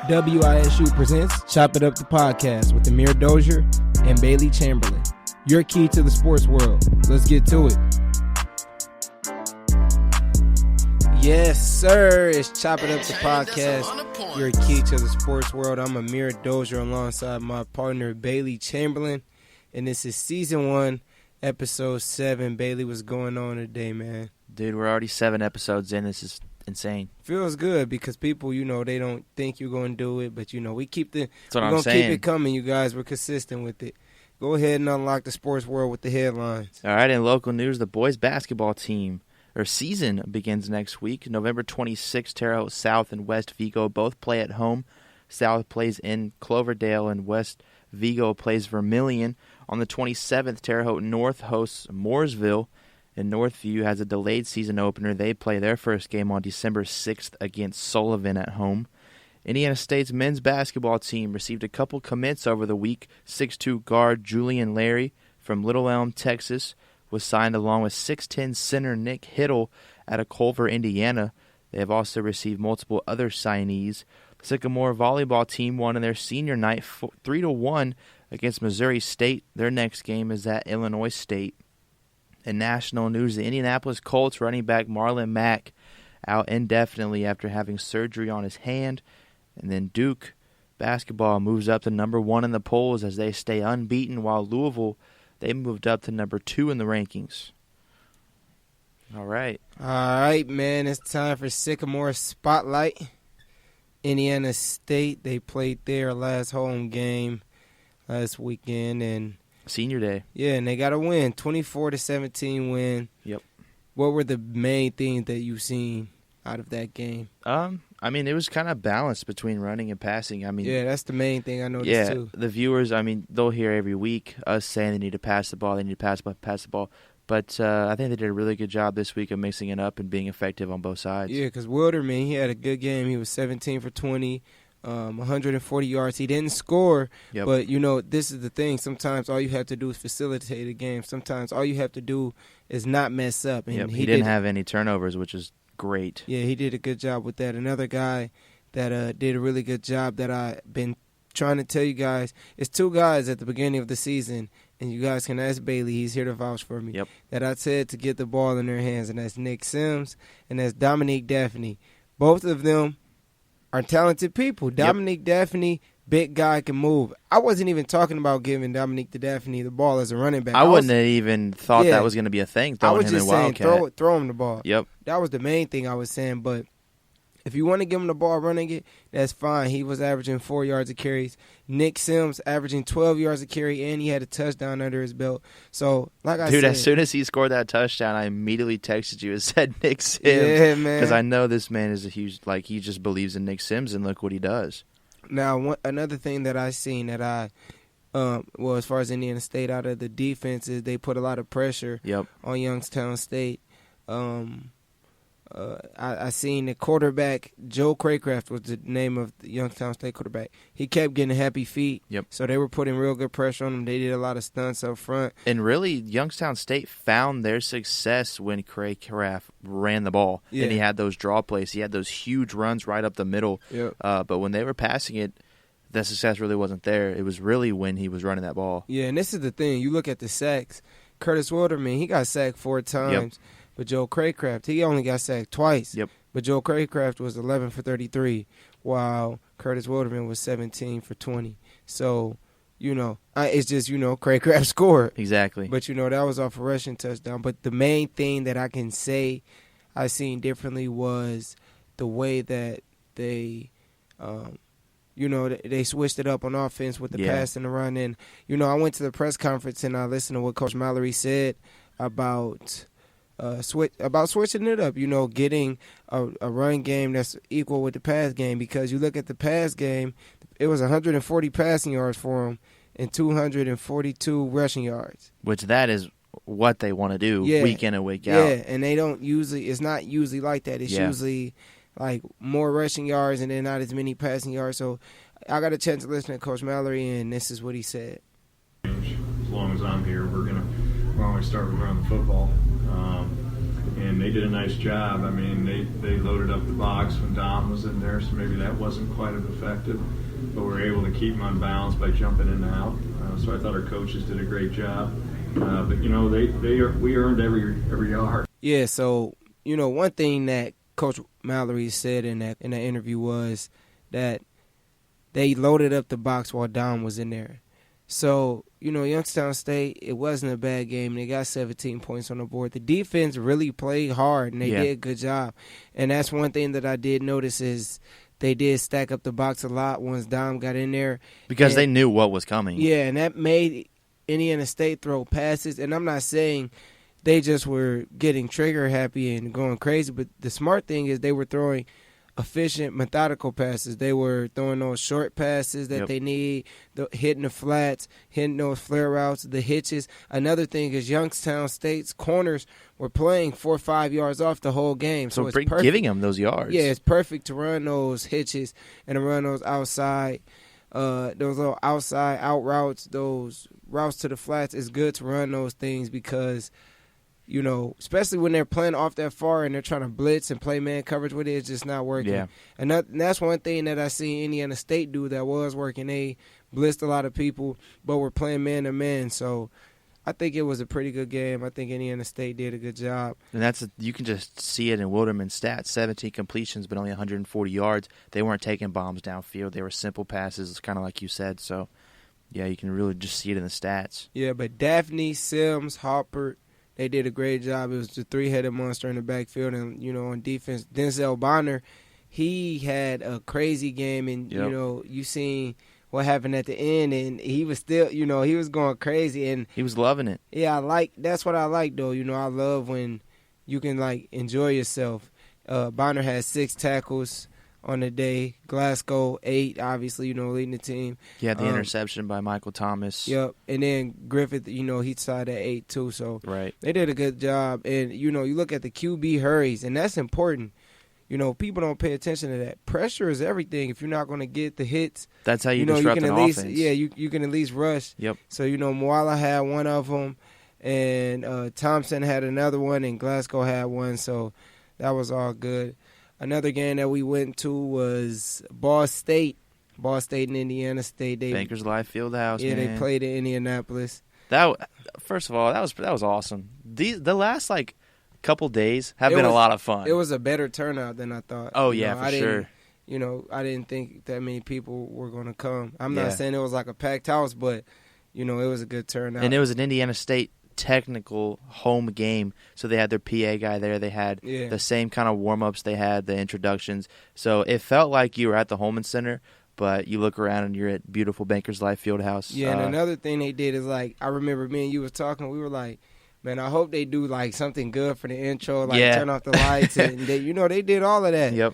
WISU presents Chop It Up the Podcast with Amere Dozier and Baylee Chamberlain. Your key to the sports world. Let's get to it. Yes, sir. It's Chop It Up the Podcast. Your key to the sports world. I'm Amere Dozier alongside my partner Baylee Chamberlain. And this is Season 1, Episode 7. Baylee, what's going on today, man? Dude, we're already 7 episodes in. This is insane. Feels good because people, they don't think you're going to do it. But, we keep That's what I'm saying. Keep it coming, you guys. We're consistent with it. Go ahead and unlock the sports world with the headlines. All right, in local news, the boys basketball season begins next week. November 26th, Terre Haute South and West Vigo both play at home. South plays in Cloverdale and West Vigo plays Vermilion. On the 27th, Terre Haute North hosts Mooresville, and Northview has a delayed season opener. They play their first game on December 6th against Sullivan at home. Indiana State's men's basketball team received a couple commits over the week. 6'2" guard Julian Larry from Little Elm, Texas, was signed along with 6'10" center Nick Hiddle out of Culver, Indiana. They have also received multiple other signees. The Sycamore volleyball team won in their senior night 3-1 against Missouri State. Their next game is at Illinois State. In national news, the Indianapolis Colts running back Marlon Mack out indefinitely after having surgery on his hand. And then Duke basketball moves up to number 1 in the polls as they stay unbeaten, while Louisville, they moved up to number 2 in the rankings. All right. All right, man. It's time for Sycamore Spotlight. Indiana State, they played their last home game last weekend. And Senior day. Yeah, and they got a win, 24-17 win. Yep. What were the main things that you've seen out of that game? It was kind of balanced between running and passing. Yeah, that's the main thing I noticed too. The viewers, they'll hear every week us saying they need to pass the ball, pass the ball. But I think they did a really good job this week of mixing it up and being effective on both sides. Yeah, because Wilderman, he had a good game. He was 17 for 20, 140 yards. He didn't score, but, this is the thing. Sometimes all you have to do is facilitate a game. Sometimes all you have to do is not mess up. And he didn't have any turnovers, which is great. Yeah, he did a good job with that. Another guy that did a really good job that I've been trying to tell you guys, it's 2 guys at the beginning of the season, and you guys can ask Baylee, he's here to vouch for me, that I said to get the ball in their hands, and that's Nick Sims and that's Dominique Daphne. Both of them are talented people. Dominique Daphne, big guy, can move. I wasn't even talking about giving Dominique Daphne the ball as a running back. I wouldn't have even thought that was going to be a thing, I was just saying throw him the ball. Yep. That was the main thing I was saying, but if you want to give him the ball running it, that's fine. He was averaging 4 yards of carries. Nick Sims averaging 12 yards of carry, and he had a touchdown under his belt. So, like I said, as soon as he scored that touchdown, I immediately texted you and said Nick Sims. Yeah, man. Because I know this man is a huge, he just believes in Nick Sims, and look what he does. Now, another thing that I seen that as far as Indiana State out of the defense is they put a lot of pressure on Youngstown State. I seen the quarterback, Joe Craycraft was the name of the Youngstown State quarterback. He kept getting happy feet. So they were putting real good pressure on him. They did a lot of stunts up front. And really, Youngstown State found their success when Craycraft ran the ball. Yeah. And he had those draw plays. He had those huge runs right up the middle. But when they were passing it, the success really wasn't there. It was really when he was running that ball. Yeah, and this is the thing. You look at the sacks. Curtis Wilderman, he got sacked 4 times. But Joe Craycraft, he only got sacked twice. But Joe Craycraft was 11 for 33, while Curtis Wilderman was 17 for 20. So, it's just, Craycraft scored. Exactly. But, that was off a rushing touchdown. But the main thing that I can say I seen differently was the way that they, they switched it up on offense with the pass and the run. And, I went to the press conference and I listened to what Coach Mallory said about switching it up, getting a run game that's equal with the pass game, because you look at the pass game, it was 140 passing yards for him and 242 rushing yards. Which that is what they want to do week in and week out. Yeah, and they don't usually, it's not usually like that. It's usually like more rushing yards and then not as many passing yards. So I got a chance to listen to Coach Mallory, and this is what he said. As long as I'm here, we're going to start with running the football. and they did a nice job. I mean, they loaded up the box when Dom was in there, so maybe that wasn't quite as effective, but we were able to keep them on balance by jumping in and out. So I thought our coaches did a great job. But we earned every yard. Yeah. So one thing that Coach Mallory said in that interview was that they loaded up the box while Dom was in there. So, Youngstown State, it wasn't a bad game. They got 17 points on the board. The defense really played hard, and they did a good job. And that's one thing that I did notice is they did stack up the box a lot once Dom got in there. Because they knew what was coming. Yeah, and that made Indiana State throw passes. And I'm not saying they just were getting trigger happy and going crazy, but the smart thing is they were throwing efficient, methodical passes. They were throwing those short passes that they need, hitting the flats, hitting those flare routes, the hitches. Another thing is Youngstown State's corners were playing 4 or 5 yards off the whole game. So it's giving them those yards. Yeah, it's perfect to run those hitches and to run those outside, those little outside out routes, those routes to the flats. It's good to run those things because especially when they're playing off that far and they're trying to blitz and play man coverage with it, it's just not working. Yeah. And that's one thing that I see Indiana State do that was working. They blitzed a lot of people, but were playing man-to-man. So I think it was a pretty good game. I think Indiana State did a good job. And you can just see it in Wilderman's stats, 17 completions but only 140 yards. They weren't taking bombs downfield. They were simple passes, kind of like you said. So, yeah, you can really just see it in the stats. Yeah, but Daphne, Sims, Hopper, they did a great job. It was the three-headed monster in the backfield. And, on defense, Denzel Bonner, he had a crazy game. And, you seen what happened at the end. And he was still, he was going crazy. And he was loving it. Yeah, that's what I like, though. I love when you can, enjoy yourself. Bonner had 6 tackles on the day. Glasgow, 8, obviously, leading the team. He had the interception by Michael Thomas. Yep. And then Griffith, he tied at 8, too. So right. They did a good job. And, you look at the QB hurries, and that's important. People don't pay attention to that. Pressure is everything. If you're not going to get the hits, that's how you disrupt an offense. Yeah, you can at least rush. Yep. So, Moala had one of them, and Thompson had another one, and Glasgow had one. So that was all good. Another game that we went to was Ball State and Indiana State. Bankers Life Fieldhouse. Yeah, man. They played in Indianapolis. First of all, that was awesome. The last couple days have been a lot of fun. It was a better turnout than I thought. Oh yeah, for sure. I didn't think that many people were going to come. I'm not saying it was like a packed house, but it was a good turnout. And it was an Indiana State technical home game, so they had their PA guy there. They had the same kind of warm-ups. They had the introductions, so it felt like you were at the Holman Center, but you look around and you're at beautiful Bankers Life Fieldhouse. Yeah, and another thing they did is I remember me and you were talking, we were like, man, I hope they do something good for the intro, turn off the lights, and they did all of that. Yep.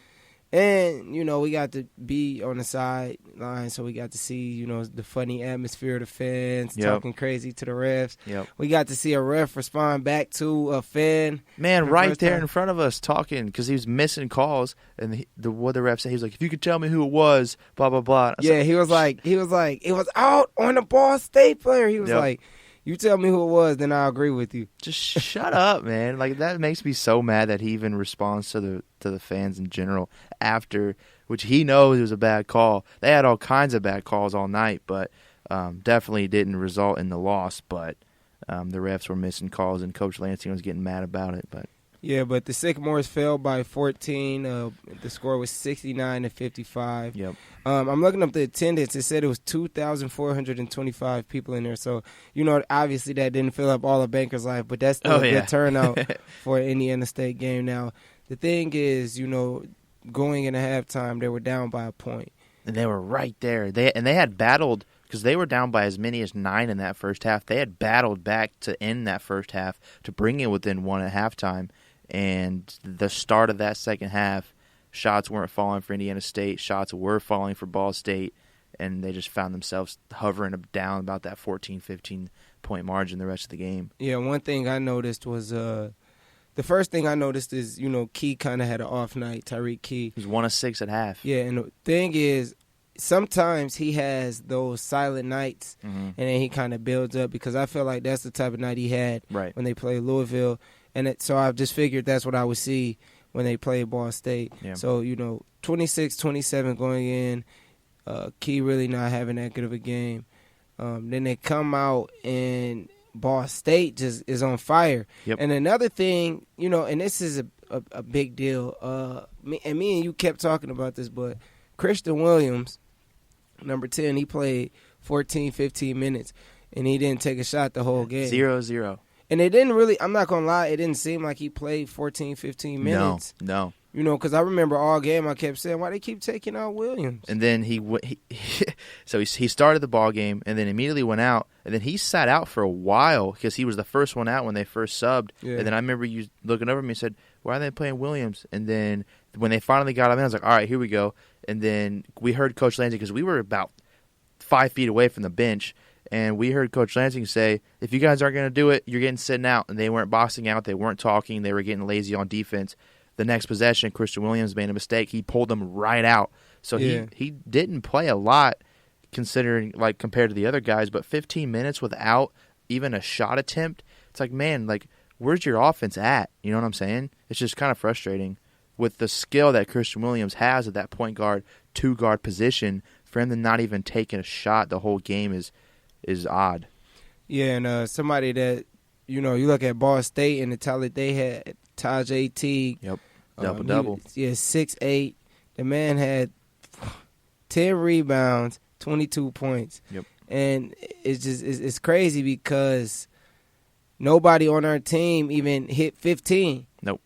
And, we got to be on the sideline, so we got to see, the funny atmosphere of the fans, talking crazy to the refs. Yep. We got to see a ref respond back to a fan. Man, right there in front of us talking because he was missing calls. And what the ref said, he was like, if you could tell me who it was, blah, blah, blah. Yeah, he was like, it was out on the Ball State player. He was like, you tell me who it was, then I'll agree with you. Just shut up, man. That makes me so mad that he even responds to the fans in general after, which he knows it was a bad call. They had all kinds of bad calls all night, but definitely didn't result in the loss. But the refs were missing calls, and Coach Lansing was getting mad about it. But yeah, but the Sycamores fell by 14. The score was 69-55. Yep. I'm looking up the attendance. It said it was 2,425 people in there. So, obviously that didn't fill up all of Bankers Life, but that's still a good turnout for an Indiana State game. Now, the thing is, going into halftime, they were down by a point. And they were right there. They had battled because they were down by as many as 9 in that first half. They had battled back to end that first half to bring it within 1 at halftime. And the start of that second half, shots weren't falling for Indiana State. Shots were falling for Ball State. And they just found themselves hovering down about that 14, 15-point margin the rest of the game. Yeah, one thing I noticed was the first thing I noticed is, Key kind of had an off night, Tyreek Key. He was 1 of 6 at half. Yeah, and the thing is, sometimes he has those silent nights, and then he kind of builds up because I feel like that's the type of night he had when they played Louisville. So I just figured that's what I would see when they play Ball State. Yeah. So, 26-27 going in, Key really not having that good of a game. Then they come out and Ball State just is on fire. Yep. And another thing, and this is a big deal. Me and you kept talking about this, but Christian Williams, number 10, he played 14, 15 minutes, and he didn't take a shot the whole game. 0-0. And it didn't really, I'm not going to lie, it didn't seem like he played 14, 15 minutes. No. Because I remember all game I kept saying, why they keep taking out Williams? And then he started the ball game and then immediately went out. And then he sat out for a while because he was the first one out when they first subbed. Yeah. And then I remember you looking over at me and said, why are they playing Williams? And then when they finally got him in, I was like, all right, here we go. And then we heard Coach Lansing, because we were about 5 feet away from the bench, and we heard Coach Lansing say, if you guys aren't going to do it, you're getting sitting out. And they weren't boxing out. They weren't talking. They were getting lazy on defense. The next possession, Christian Williams made a mistake. He pulled them right out. So he didn't play a lot considering, compared to the other guys, but 15 minutes without even a shot attempt, it's like, man, where's your offense at? You know what I'm saying? It's just kind of frustrating with the skill that Christian Williams has at that point guard, 2-guard position. For him to not even take a shot the whole game is odd. Yeah, and somebody that, you look at Ball State and the talent they had, Tajay Teague. Yep, double-double. 6'8". The man had 10 rebounds, 22 points. Yep. And it's crazy because nobody on our team even hit 15. Nope.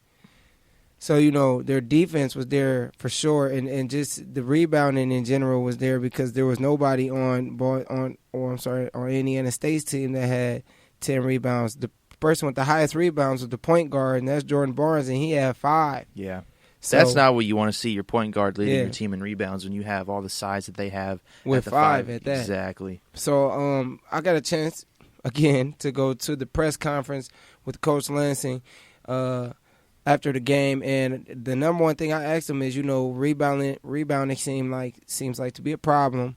So, their defense was there for sure, and just the rebounding in general was there because there was nobody on Indiana State's team that had 10 rebounds. The person with the highest rebounds was the point guard, and that's Jordan Barnes, and he had 5. Yeah. So, that's not what you want to see, your point guard leading your team in rebounds when you have all the size that they have. With 5 at that. Exactly. So I got a chance, again, to go to the press conference with Coach Lansing after the game, and the number one thing I asked him is, rebounding seems like to be a problem.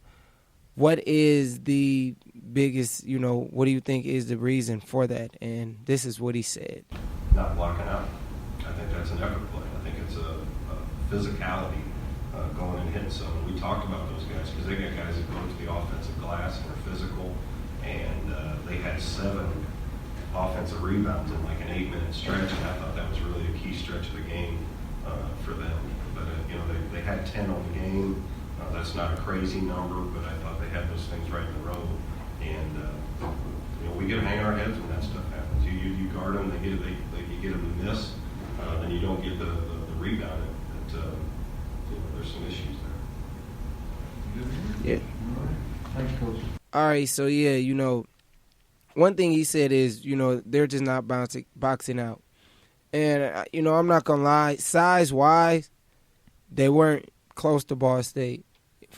What is the biggest, what do you think is the reason for that? And this is what he said. Not blocking out. I think that's an effort play. I think it's a physicality going and hitting someone. We talked about those guys because they got guys that go to the offensive glass and are physical, and they had 7 offensive rebounds in an 8-minute stretch, and I thought that was really a key stretch of the game for them. But they had 10 on the game. That's not a crazy number, but I thought they had those things right in a row. And we get them hanging our heads when that stuff happens. You guard them, you get them to miss, then you don't get the rebound. There's some issues there. Yeah. Thanks, Coach. All right, so one thing he said is, they're just not boxing out. And, I'm not going to lie, size-wise, they weren't close to Ball State.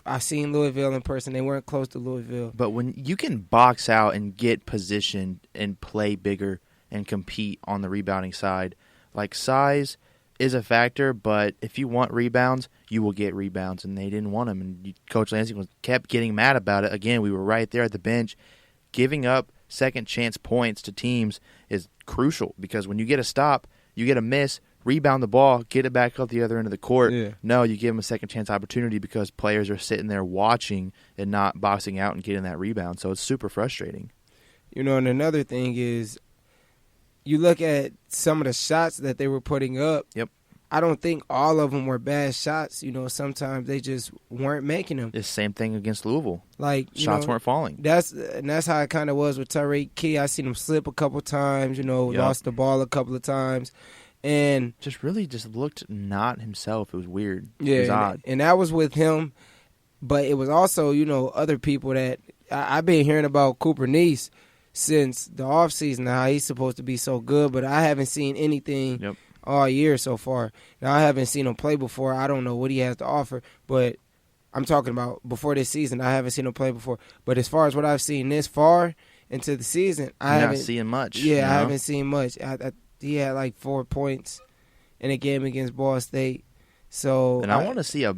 I've seen Louisville in person. They weren't close to Louisville. But when you can box out and get positioned and play bigger and compete on the rebounding side, size is a factor, but if you want rebounds, you will get rebounds, and they didn't want them. And Coach Lansing kept getting mad about it. Again, we were right there at the bench. Giving up second chance points to teams is crucial because when you get a stop, you get a miss, rebound the ball, get it back up the other end of the court. Yeah. No, you give them a second chance opportunity because players are sitting there watching and not boxing out and getting that rebound. So it's super frustrating. And another thing is you look at some of the shots that they were putting up. Yep. I don't think all of them were bad shots. Sometimes they just weren't making them. It's the same thing against Louisville. Shots weren't falling. That's how it kind of was with Tyreke Key. I seen him slip a couple times, lost the ball a couple of times. And just looked not himself. It was weird. Yeah, it was odd. And that was with him. But it was also, other people that I've been hearing about Kapernick since the offseason, how he's supposed to be so good, but I haven't seen anything all year so far. Now, I haven't seen him play before. I don't know what he has to offer, but I'm talking about before this season. I haven't seen him play before. But as far as what I've seen this far into the season, I haven't seen much. Yeah, I haven't seen much. He had 4 points in a game against Ball State. So, and I want to see a